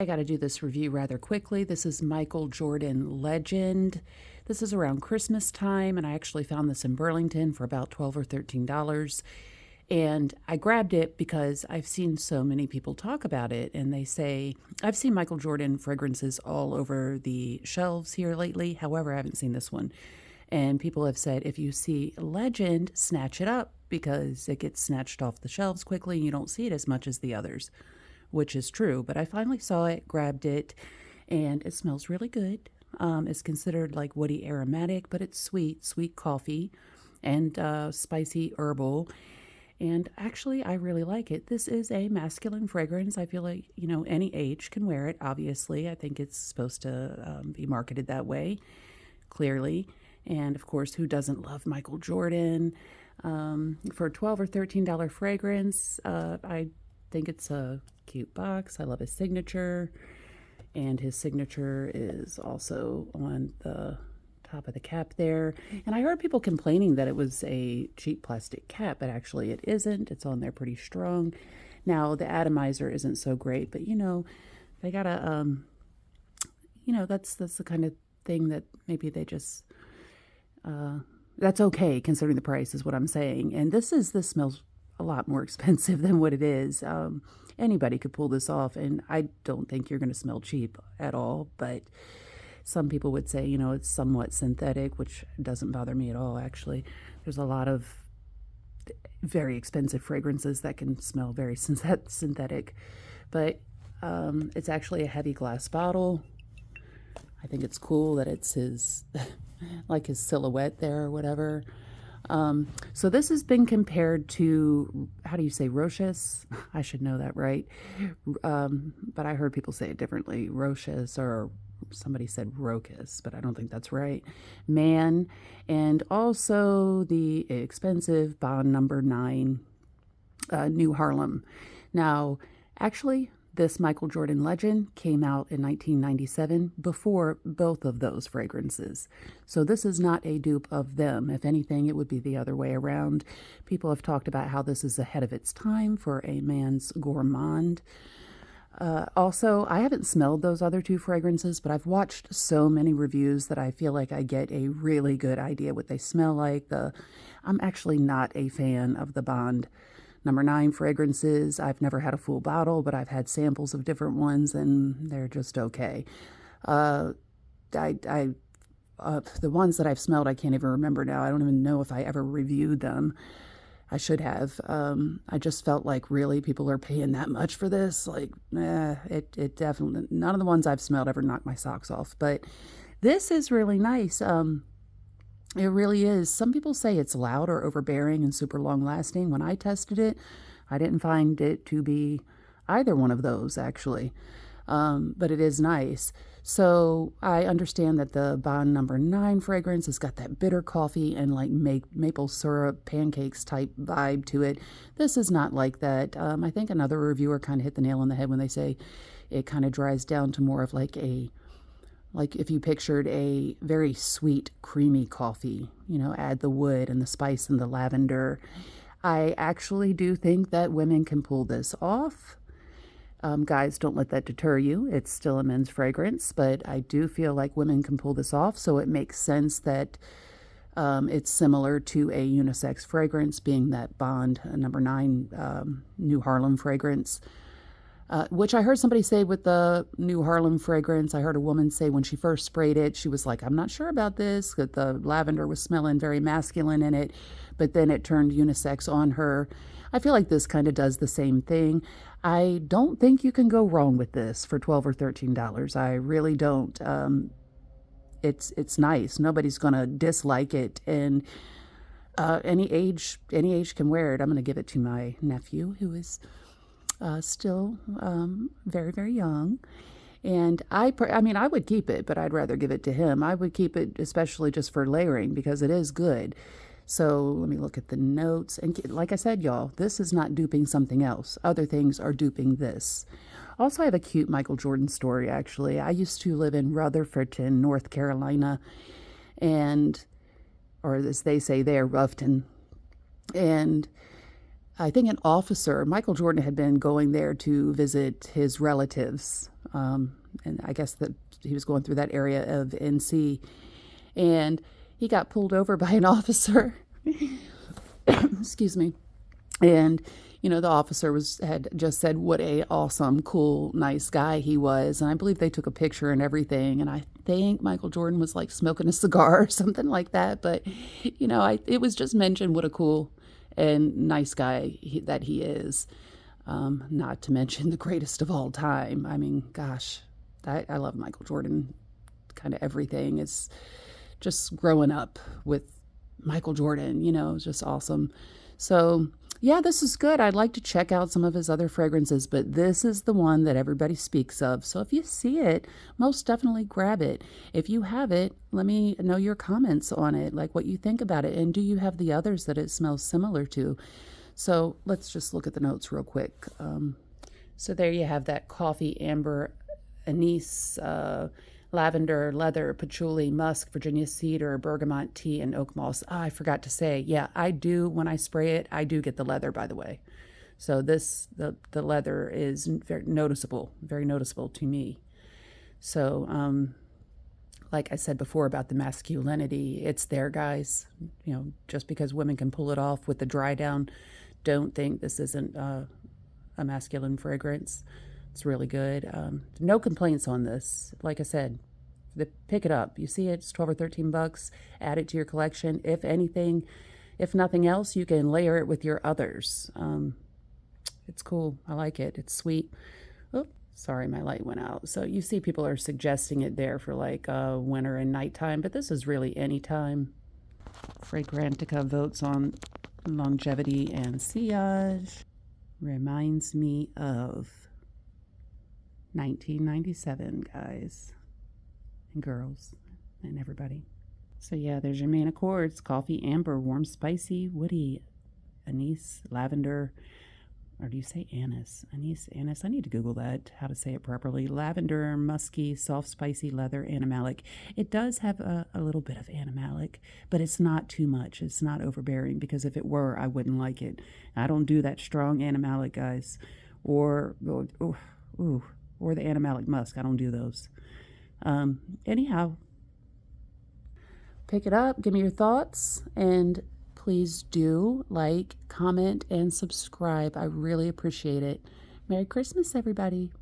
I got to do this review rather quickly. This is Michael Jordan Legend. This is around Christmas time, and I actually found this in Burlington for about $12 or $13. And I grabbed it because I've seen so many people talk about it, and they say, I've seen Michael Jordan fragrances all over the shelves here lately. However, I haven't seen this one. And people have said, if you see Legend, snatch it up because it gets snatched off the shelves quickly and you don't see it as much as the others, which is true. But I finally saw it, grabbed it, and it smells really good. It's considered like woody aromatic, but it's sweet coffee and spicy herbal. And actually, I really like it. This is a masculine fragrance. I feel like, any age can wear it, obviously. I think it's supposed to be marketed that way, clearly. And of course, who doesn't love Michael Jordan? For a $12 or $13 fragrance, I think it's a cute box. I love his signature. And his signature is also on the top of the cap there. And I heard people complaining that it was a cheap plastic cap, but actually it isn't. It's on there pretty strong. Now, the atomizer isn't so great, but they gotta, that's the kind of thing that maybe they just, that's okay considering the price is what I'm saying. And this smells a lot more expensive than what it is. Anybody could pull this off, and I don't think you're going to smell cheap at all, but some people would say, it's somewhat synthetic, which doesn't bother me at all, actually. There's a lot of very expensive fragrances that can smell very synthetic, but it's actually a heavy glass bottle. I think it's cool that it's his, like his silhouette there or whatever. So this has been compared to, how do you say, Rochas? I should know that, right? But I heard people say it differently. Rochas, or somebody said Rochas, but I don't think that's right. Man, and also the expensive Bond number 9, New Haarlem. Now, actually, this Michael Jordan Legend came out in 1997 before both of those fragrances. So this is not a dupe of them. If anything, it would be the other way around. People have talked about how this is ahead of its time for a man's gourmand. Also, I haven't smelled those other two fragrances, but I've watched so many reviews that I feel like I get a really good idea what they smell like. I'm actually not a fan of the Bond number 9 fragrances. I've never had a full bottle, but I've had samples of different ones, and they're just okay. The ones that I've smelled, I can't even remember now. I don't even know if I ever reviewed them. I should have. I just felt like, really, people are paying that much for this? Like, it definitely, none of the ones I've smelled ever knocked my socks off. But this is really nice. It really is. Some people say it's loud or overbearing and super long lasting. When I tested it, I didn't find it to be either one of those, actually. But it is nice. So I understand that the Bond number 9 fragrance has got that bitter coffee and like maple syrup pancakes type vibe to it. This is not like that. I think another reviewer kind of hit the nail on the head when they say it kind of dries down to more of like if you pictured a very sweet, creamy coffee, add the wood and the spice and the lavender. I actually do think that women can pull this off. Guys, don't let that deter you. It's still a men's fragrance, but I do feel like women can pull this off, so it makes sense that it's similar to a unisex fragrance, being that Bond number 9 New Haarlem fragrance. Which I heard somebody say with the New Haarlem fragrance. I heard a woman say when she first sprayed it, she was like, I'm not sure about this, that the lavender was smelling very masculine in it, but then it turned unisex on her. I feel like this kind of does the same thing. I don't think you can go wrong with this for $12 or $13. I really don't. It's nice. Nobody's going to dislike it, and any age can wear it. I'm going to give it to my nephew, who is still very, very young. And I would keep it, but I'd rather give it to him. I would keep it especially just for layering because it is good. So let me look at the notes. And like I said, y'all, this is not duping something else. Other things are duping this. Also, I have a cute Michael Jordan story, actually. I used to live in Rutherfordton, North Carolina, or as they say there, Ruffton. And I think an officer, Michael Jordan, had been going there to visit his relatives. And I guess that he was going through that area of NC. And he got pulled over by an officer. Excuse me. And, you know, the officer had just said what a awesome, cool, nice guy he was. And I believe they took a picture and everything. And I think Michael Jordan was like smoking a cigar or something like that. But, you know, it was just mentioned what a cool and nice guy that he is. Not to mention the greatest of all time. I mean, gosh, I love Michael Jordan. Kind of everything is just growing up with Michael Jordan, you know, it's just awesome. So yeah, this is good. I'd like to check out some of his other fragrances, but this is the one that everybody speaks of. So if you see it, most definitely grab it. If you have it, let me know your comments on it, like what you think about it. And do you have the others that it smells similar to? So let's just look at the notes real quick. So there you have that coffee, amber, anise, lavender, leather, patchouli, musk, Virginia cedar, bergamot, tea, and oakmoss. I forgot to say, yeah, I do, when I spray it, I do get the leather, by the way. So the leather is very noticeable to me. So, like I said before about the masculinity, it's there, guys. You know, just because women can pull it off with the dry down, don't think this isn't a masculine fragrance. It's really good. No complaints on this. Like I said, pick it up. You see it, it's 12 or 13 bucks. Add it to your collection. If anything, if nothing else, you can layer it with your others. It's cool. I like it. It's sweet. Oh, sorry, my light went out. So you see people are suggesting it there for like winter and nighttime, but this is really anytime. Fragrantica votes on longevity and sillage. Reminds me of 1997, guys and girls and everybody. So yeah, there's your main accords: coffee, amber, warm, spicy, woody, anise, lavender, or do you say anise? Anise, anise. I need to Google that, how to say it properly. Lavender, musky, soft, spicy, leather, animalic. It does have a little bit of animalic, but it's not too much. It's not overbearing, because if it were, I wouldn't like it. I don't do that strong animalic, guys, or the animalic musk. I don't do those. Anyhow, pick it up, give me your thoughts, and please do like, comment, and subscribe. I really appreciate it. Merry Christmas, everybody.